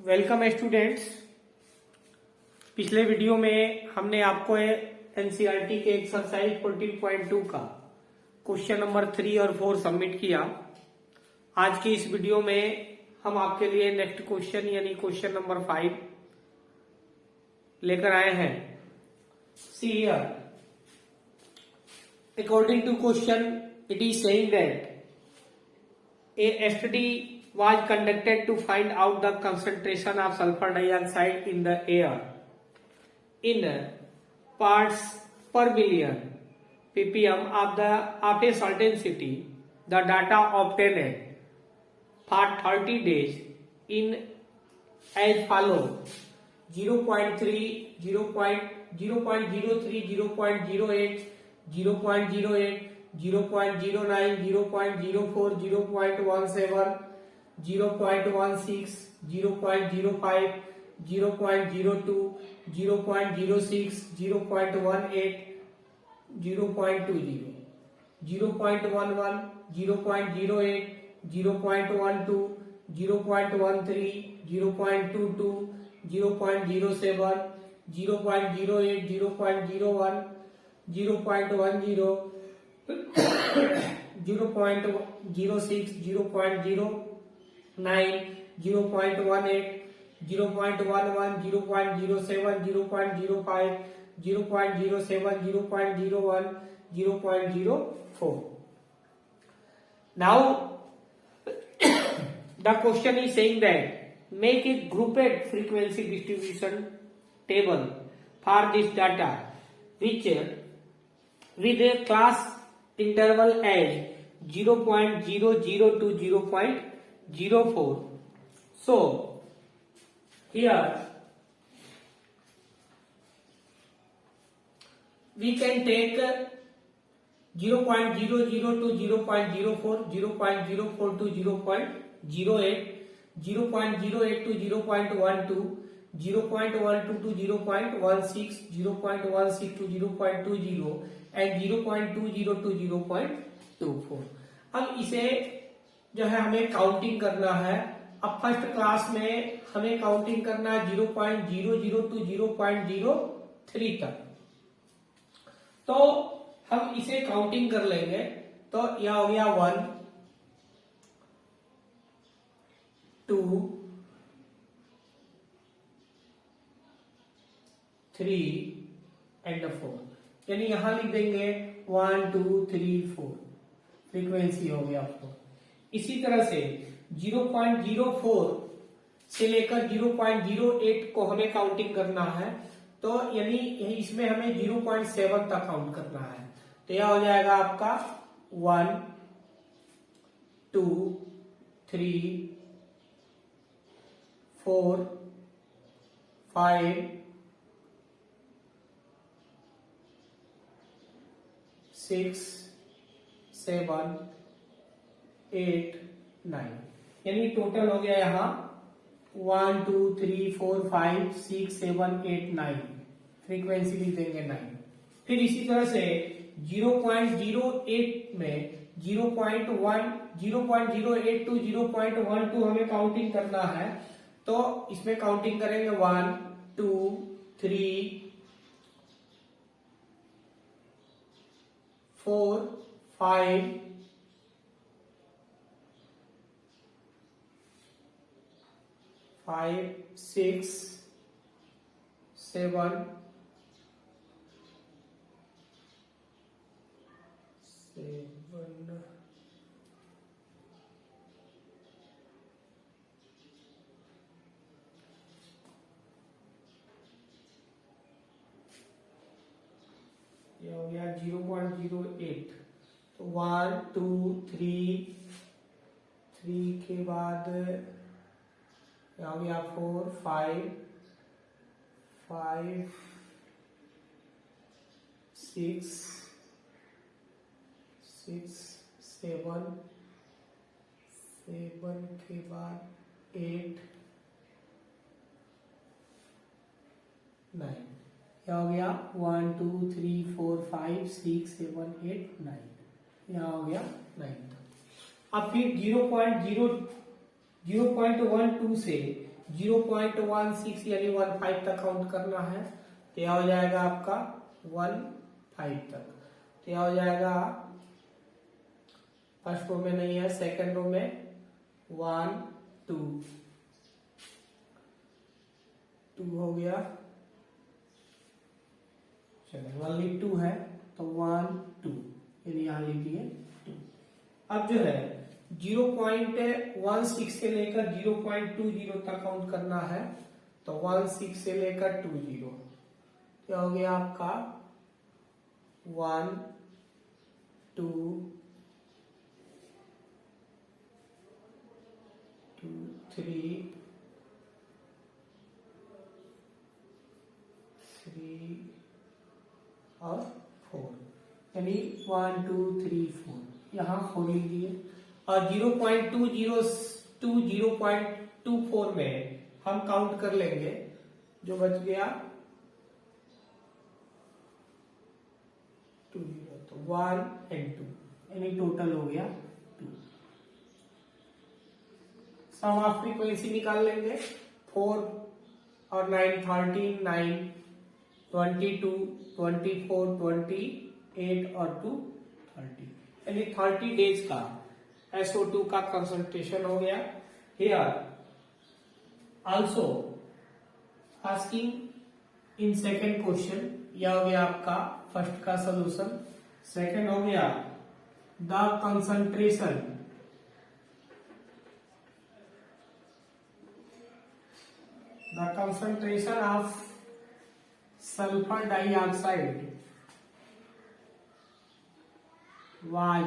Welcome students. पिछले video में हमने आपको एनसीईआरटी के एक्सरसाइज 14.2 का क्वेश्चन नंबर 3 और 4 सबमिट किया। आज की इस वीडियो में हम आपके लिए नेक्स्ट क्वेश्चन यानी क्वेश्चन नंबर 5 लेकर आए हैं। See here, according to question it is saying that a study was conducted to find out the concentration of sulfur dioxide in the air in parts per billion ppm of a certain city. The data obtained for 30 days in as follows: 0.3, 0.03, 0.08, 0.08, 0.09, 0.04, 0.17, 0.16, 0.05, 0.02, 0.06, 0.18, 0.20, 0.11, 0.08, 0.12, 0.13, 0.22, 0.07, 0.08, 0.01, 0.10, 0.06, 0.09, 0.18, 0.11, 0.07, 0.05, 0.07, 0.01, 0.04. Now the question is saying that make a grouped frequency distribution table for this data which with a class interval as 0.00 to 0.04. So here we can take 0.00 to 0.04, 0.04 to 0.08, 0.08 to 0.12, 0.12 to 0.16, 0.16 to 0.20 and 0.20 to 0.24. अब इसे जो है हमें counting करना है। अब first class में हमें काउंटिंग करना है 0.00 टू 0.03 तक। तो हम इसे काउंटिंग कर लेंगे। तो यह हो गया 1, 2, 3 एंड 4, यानी यहां लिख देंगे 1, 2, 3, 4, फ्रीक्वेंसी हो गया 4। इसी तरह से 0.04 से लेकर 0.08 को हमें काउंटिंग करना है। तो यानी इसमें हमें 0.7 तक काउंट करना है। तो यह हो जाएगा आपका 1, 2, 3, 4, 5, 6, 7, 8, 9, यानी टोटल हो गया यहां 1, 2, 3, 4, 5, 6, 7, 8, 9, फ्रीक्वेंसी लिख देंगे 9। फिर इसी तरह से 0.08 में 0.08 टू 0.12 हमें काउंटिंग करना है। तो इसमें काउंटिंग करेंगे 1, 2, 3, 4, 5, 6, 7, ये हो गया 0.08। तो 1, 2, 3 के बाद हो गया 4, 5, 6, 7 के बाद 8, 9, क्या हो गया 1, 2, 3, 4, 5, 6, 7, 8, 9, यहाँ हो गया 9 तक। अब फिर 0.12 से 0.16 यानी 15 तक काउंट करना है, तो यह हो जाएगा आपका 15 तक। तो यह हो जाएगा फर्स्ट रो में नहीं है, सेकंड रो में 1 2 2 हो गया, चलो ओनली 2 है तो 1 2 यानी यहां लिख दिए 2। अब जो है 0.16 से लेकर 0.20 तक काउंट करना है, तो 16 से लेकर 20 क्या हो गया आपका 1 2 2 3 3 और 4 यानी 1 2 3 4 यहाँ 4 लिख दिए। और 0.20 to 0.24 में हम काउंट कर लेंगे, जो बच गया 2 0, तो 1 and 2 यानी टोटल हो गया 2। सम ऑफ फ्रीक्वेंसी निकाल लेंगे, 4 और 9 13, 9 22 24 28 और 2 30 यानी 30 डेज का SO2 का कंसंट्रेशन हो गया। Here also asking in second question, यह हो गया आपका फर्स्ट का सोल्यूशन। सेकेंड हो गया the concentration of sulphur dioxide was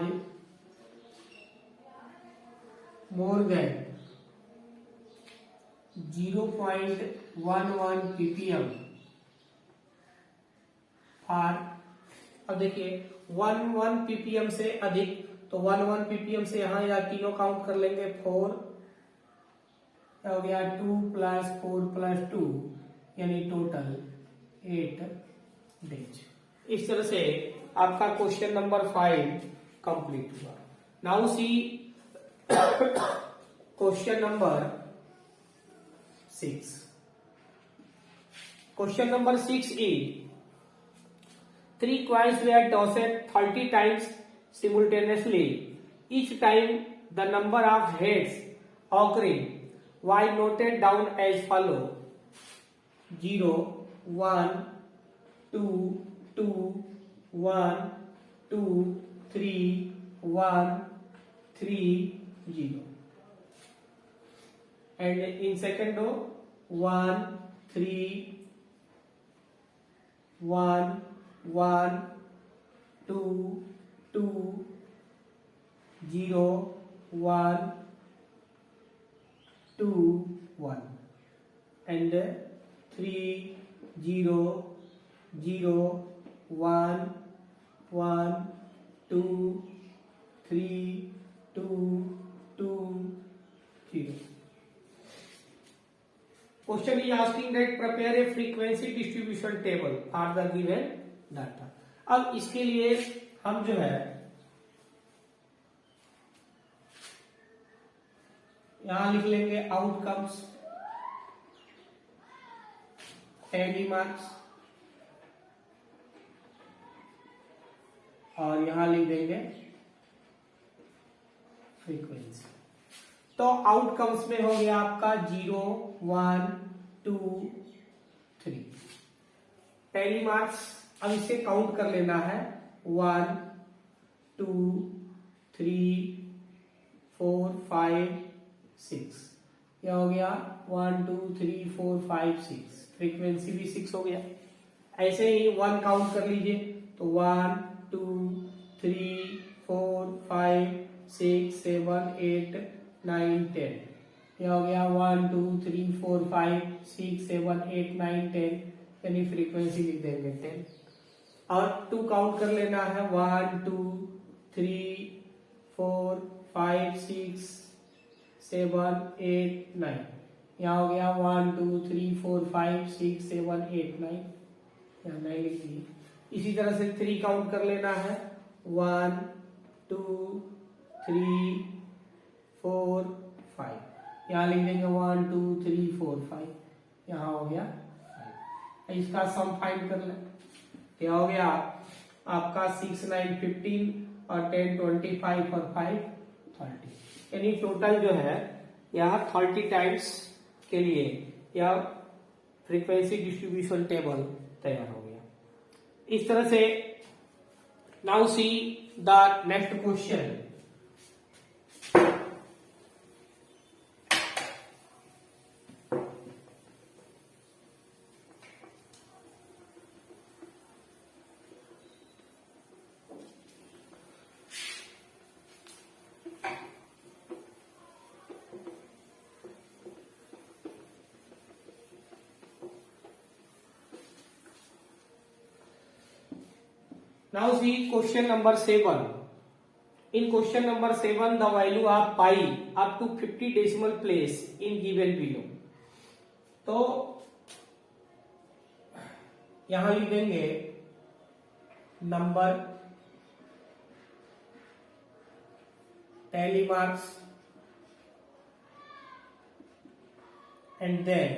more than 0.11 ppm for, अब देखिए 11 ppm से अधिक, तो 11 ppm से यहाँ या तीनों काउंट कर लेंगे, 4 हो गया 2 + 4 + 2 यानी टोटल 8 डेज। इस तरह से आपका क्वेश्चन नंबर 5 कंप्लीट हुआ। Now see question number 6। Question number 6 is 3 coins were tossed 30 times simultaneously. Each time the number of heads occurring was noted down as follow: 0 1 2 2 1 2 3 1 3 0, and in second row 1 3 1 1 2 2 0 1 2 1, and 3 0 0 1 1 2 3 2 2 0. Question is asking that prepare a frequency distribution table for the given data. अब इसके लिए हम जो है यहां लिख लेंगे outcomes, any marks, और यहां लिख देंगे फ्रीक्वेंसी। तो आउटकम्स में हो गया आपका 0 1 2 3। पहली मार्क्स, अब इसे काउंट कर लेना है, 1 2 3 4 5 6, यह हो गया 1 2 3 4 5 6। फ्रीक्वेंसी भी 6 हो गया। ऐसे ही 1 काउंट कर लीजिए, तो 1 2 3 4 5 6 7 8 9 10, यह हो गया 1 2 3 4 5 6 7 8 9 10 यानी फ्रीक्वेंसी लिख देंगे 10। और 2 काउंट कर लेना है, 1 2 3 4 5 6 7 8 9, यहाँ हो गया 1 2 3 4 5 6 7 8 9, यहाँ 9 लिख दिए। इसी तरह से 3 काउंट कर लेना है, 1 2 3 4 5, यहाँ लिख देंगे 1 2 3 4 5, यहाँ हो गया 5। इसका सम फाइंड कर ले, क्या हो गया आपका 6 9 15 और 10 25 और 5 30, यानी टोटल जो है यहाँ 30 टाइम्स के लिए यह फ्रीक्वेंसी डिस्ट्रीब्यूशन टेबल तैयार हो गया। इस तरह से now see the next question. Now see question number 7. In question number 7, the value of pi up to 50 decimal place in given below. तो यहां लिख देंगे number, tally marks and then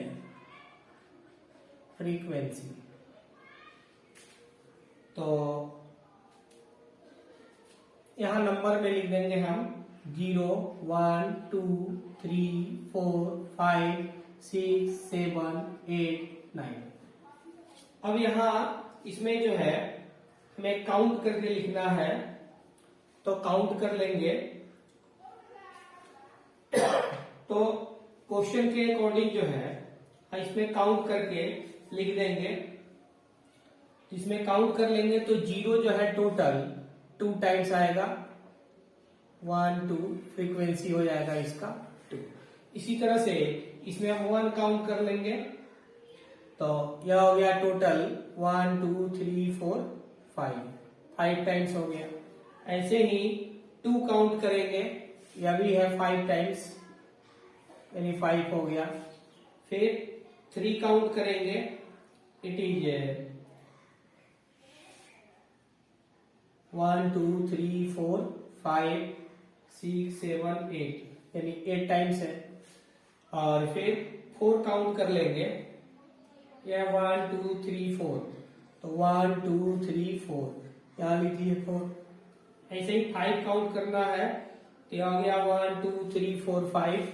frequency। तो यहां नंबर में लिख देंगे हम 0 1 2 3 4 5 6 7 8 9। अब यहां इसमें जो है हमें काउंट करके लिखना है, तो काउंट कर लेंगे। तो क्वेश्चन के अकॉर्डिंग जो है इसमें काउंट करके लिख देंगे। इसमें काउंट कर लेंगे तो 0 जो है टोटल 2 टाइम्स आएगा, 1 2 फ्रीक्वेंसी हो जाएगा इसका 2। इसी तरह से इसमें हम 1 काउंट कर लेंगे, तो यह हो गया टोटल 1 2 3 4 5 टाइम्स हो गया। ऐसे ही 2 काउंट करेंगे, यह भी है 5 टाइम्स, यानी 5 हो गया। फिर 3 काउंट करेंगे, इट इज 1 2 3 4 5 6 7 8, यानी 8 टाइम्स है। और फिर 4 काउंट कर लेंगे, यह 1 2 3 4, तो 1 2 3 4, यहाँ लिखिए 4। ऐसे ही 5 काउंट करना है, तो यह हो गया 1 2 3 4 5,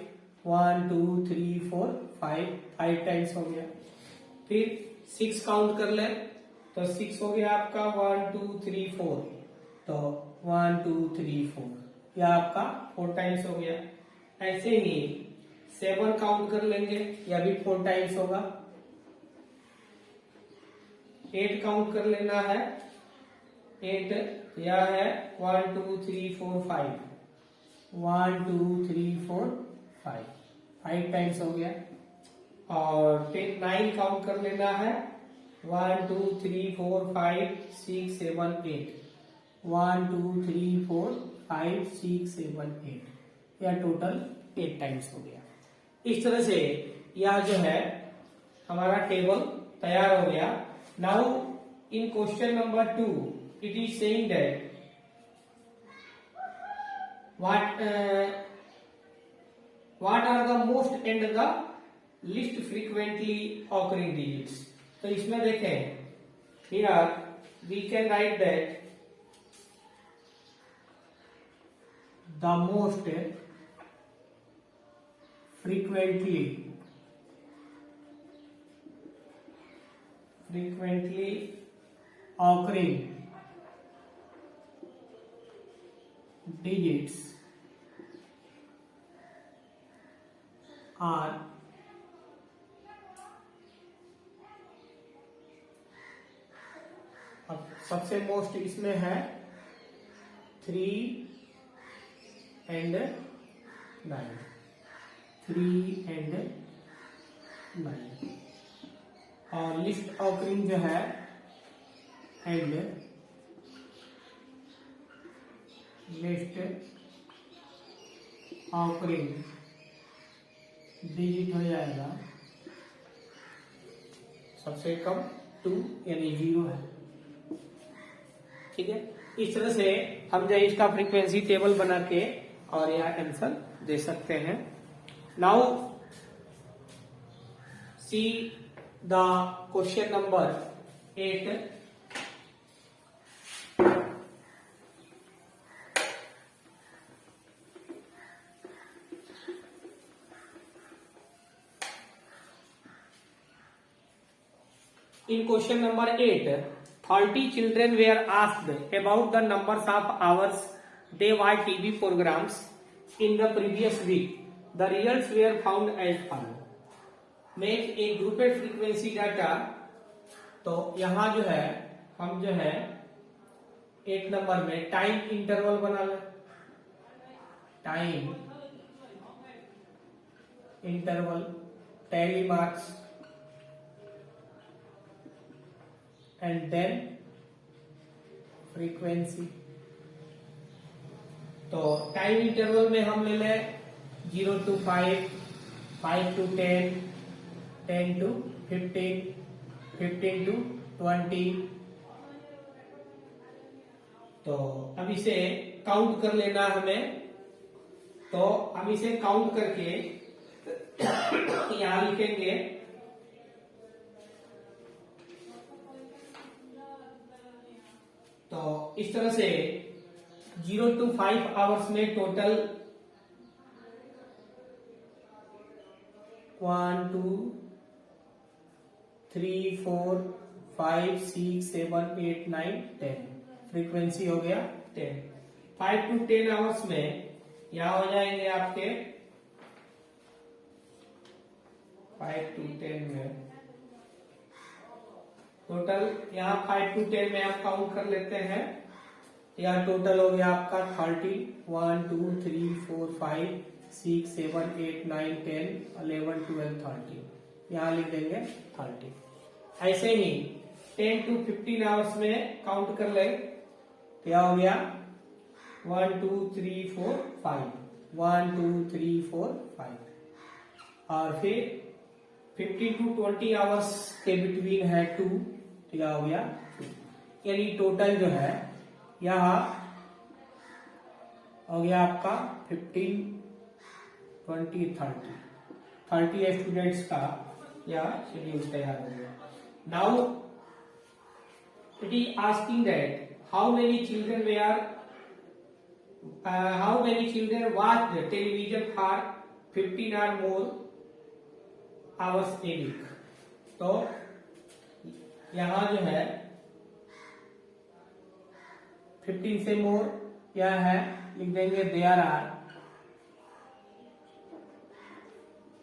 1 2 3 4 5 टाइम्स हो गया। फिर 6 काउंट कर ले, तो 6 हो गया आपका 1 2 3 4, तो 1 2 3 4, यह आपका 4 टाइम्स हो गया। ऐसे ही 7 काउंट कर लेंगे, यह भी 4 टाइम्स होगा। 8 काउंट कर लेना है, 8 यह है 1 2 3 4 5, 1 2 3 4 5 टाइम्स हो गया। और फिर 9 काउंट कर लेना है, 1 2 3 4 5 6 7 8, 1 2 3 4 5 6 7 8, यह टोटल 8 टाइम्स हो गया। इस तरह से यह जो है हमारा टेबल तैयार हो गया। Now in question number 2 it is saying that what are the most and the least frequently occurring digits। तो इसमें देखें, here we can write that the most frequently occurring digits are अब सबसे मोस्ट इसमें है 3 and 9, 3 and 9। और list occurring जो है एंड लिस्ट ऑकरिंग डिजिट हो जाएगा सबसे कम 2 यानी 0 है। ठीक है, इस तरह से हम जो इसका फ्रीक्वेंसी टेबल बना के और यह आंसर दे सकते हैं। Now see the question number 8. In question number 8, 30 children were asked about the numbers of hours they watched TV programs in the previous week. The results were found as follows. Make a grouped frequency data. तो यहाँ जो है हम जो है 8 number में time interval बना लें. Time interval, tally marks and then frequency. तो टाइम इंटरवल में हम ले लें 0 to 5, 5 to 10, 10 to 15, 15 to 20. तो अब इसे काउंट कर लेना हमें. तो हम इसे काउंट करके यहां लिखेंगे. तो इस तरह से 0 to 5 आवर्स में टोटल 1 2 3 4 5 6 7 8 9 10. फ्रीक्वेंसी हो गया 10. 5 to 10 आवर्स में यहां हो जाएंगे आपके 5 to 10 में टोटल. यहाँ 5 to 10 में आप काउंट कर लेते हैं. यहाँ टोटल हो गया आपका 30. 1 2 3 4 5 6 7 8 9 10 11 12 13. यहाँ लिख देंगे 30. ऐसे ही 10 to 15 आवर्स में काउंट कर ले. क्या हो गया 1 2 3 4 5. 1 2 3 4 5. और फिर 15 to 20 आवर्स के बिटवीन है 2. क्या हो गया 2. यानी टोटल जो है यहाँ हो गया आपका 15 20 30 स्टूडेंट्स का यह शेड्यूल तैयार हो गया. Now it is asking that how many children watch the television for 15 or more hours a week. तो यहां जो है 15 से मोर क्या है लिख देंगे. There are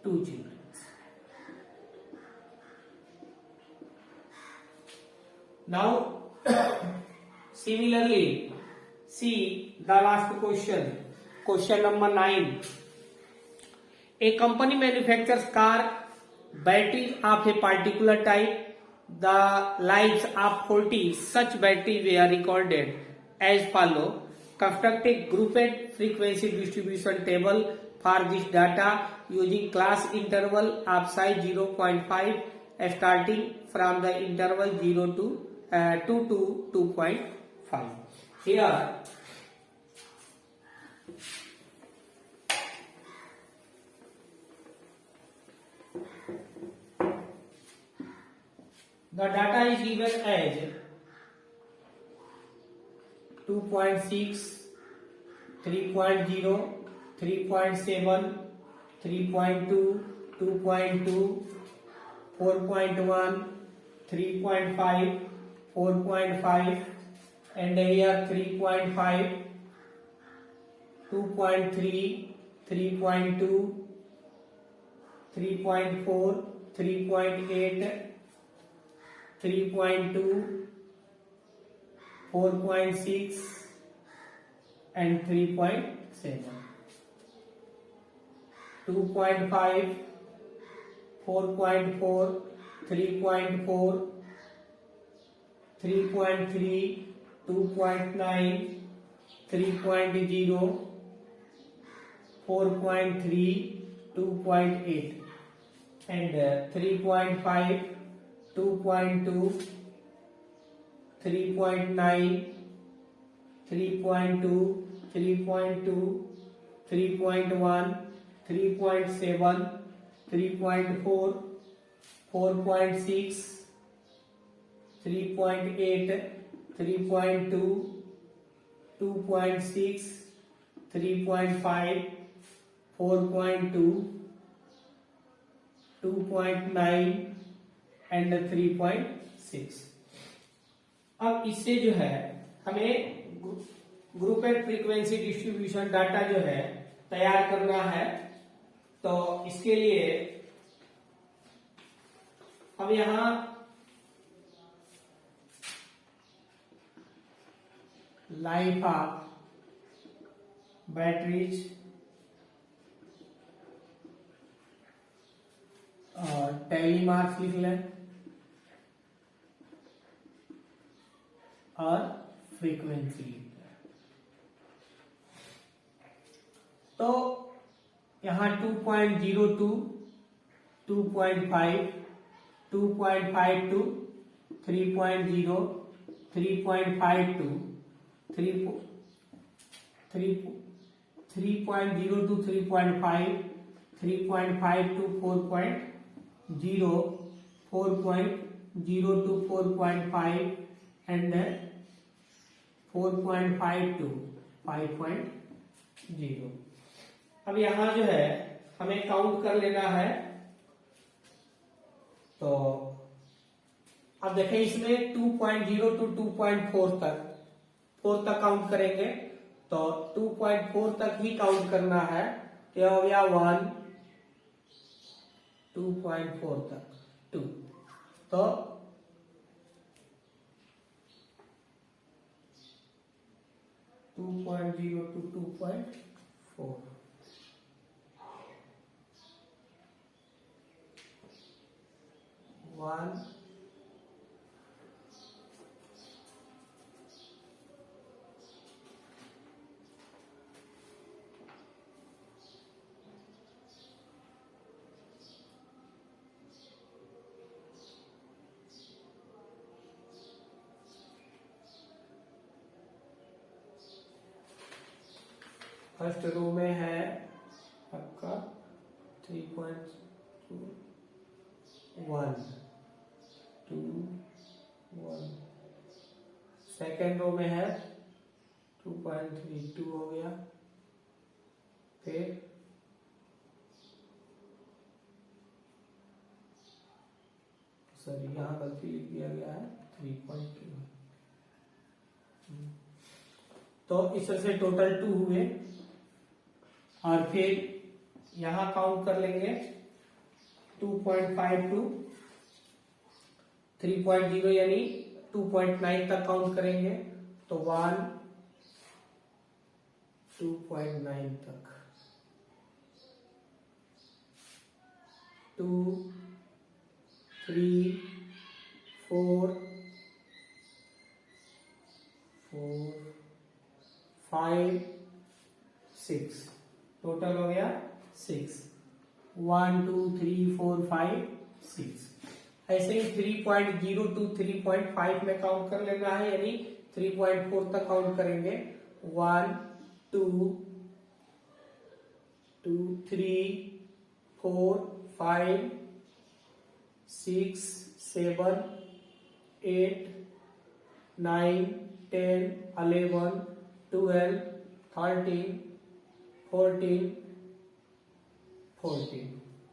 2 children. Now similarly see the last question number 9. A company manufactures car batteries of a particular type. The lives of 40 such batteries were recorded as follow. Construct a grouped frequency distribution table for this data using class interval of size 0.5 starting from the interval 0 to 2 to 2.5. Here the data is given as 2.6, 3.0, 3.7, 3.2, 2.2, 4.1, 3.5, 4.5, and here 3.5, 2.3, 3.2, 3.4, 3.8, 3.2, 4.6 and 3.7. 2.5, 4.4, 3.4, 3.3, 2.9, 3.0, 4.3, 2.8 and 3.5, 2.2, 3.9, 3.2, 3.2, 3.1, 3.7, 3.4, 4.6, 3.8, 3.2, 2.6, 3.5, 4.2, 2.9 and 3.6। अब इससे जो है हमें group and frequency distribution data जो है तैयार करना है। तो इसके लिए हम यहां लाइफ ऑफ बैटरीज और टैली मार्क्स लिख लें और फ्रीक्वेंसी लिख लें। तो यहां 2.02, 2.5, 2.52, 3.0, 3.52, 3.0 to 3.5, 3.5 to 4.0, 4.0 to 4.5 and 4.5 to 5.0। अब यहां जो है हमें काउंट कर लेना है। तो अब देखें इसमें 2.0 to 2.4 तक काउंट करेंगे। तो 2.4 तक ही काउंट करना है। तो हो गया 1, 2.4 तक 2। तो 2.0 to 2.4, 1, फर्स्ट रो में है आपका 3.2, 1, 2, 1। सेकेंड रो में है 2.32 हो गया। फिर सॉरी यहाँ गलती लिख दिया गया है 3.2। तो इस तरह से टोटल 2 हुए। और फिर यहां काउंट कर लेंगे 2.52, 3.0 यानी 2.9 तक काउंट करेंगे। तो 1, 2.9 तक, 2, 3, 4, 5, 6। टोटल हो गया 6। 1, 2, 3, 4, 5, 6। ऐसे ही 3.0 to 3.5 में काउंट कर लेना है, यानी 3.4 तक काउंट करेंगे। 1, 2, 3, 4, 5, 6, 7, 8, 9, 10, 11, 12, 13, 14, 14।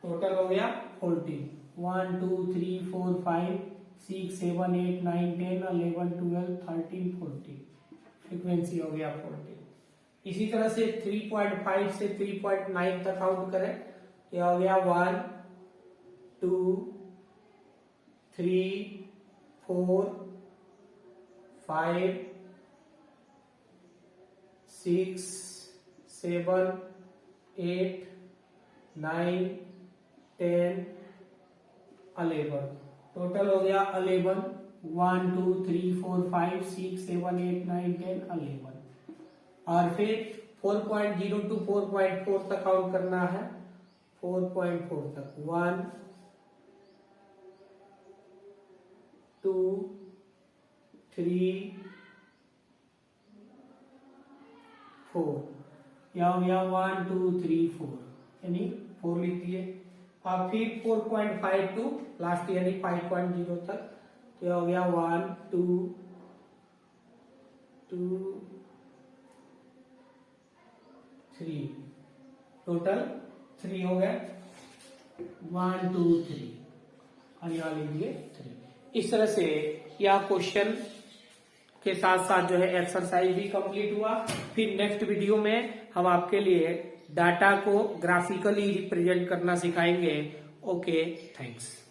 टोटल हो गया 14। 1, 2, 3, 4, 5, 6, 7, 8, 9, 10, 11, 12, 13, 14। फ्रीक्वेंसी हो गया 14। इसी तरह से 3.5 से 3.9 तक काउंट करें। यह हो गया 1, 2, 3, 4, 5, 6, 7, 8, 9, 10, 11। टोटल हो गया 11। 1, 2, 3, 4, 5, 6, 7, 8, 9, 10, 11। और फिर 4.0 to 4.4 तक काउंट करना है। 4.4 तक 1, 2, 3, 4। यह हो गया 1, 2, 3, 4। यानी 4 लीजिए, और फिर 4.5 टू लास्ट यानी 5.0 तक, तो हो गया 1 2 2 3, टोटल 3 हो गए, 1 2 3, और यहाँ लीजिए 3। इस तरह से यह क्वेश्चन के साथ साथ जो है एक्सरसाइज भी कंप्लीट हुआ। फिर नेक्स्ट वीडियो में हम आपके लिए डाटा को ग्राफिकली रिप्रेजेंट करना सिखाएंगे। Okay, thanks.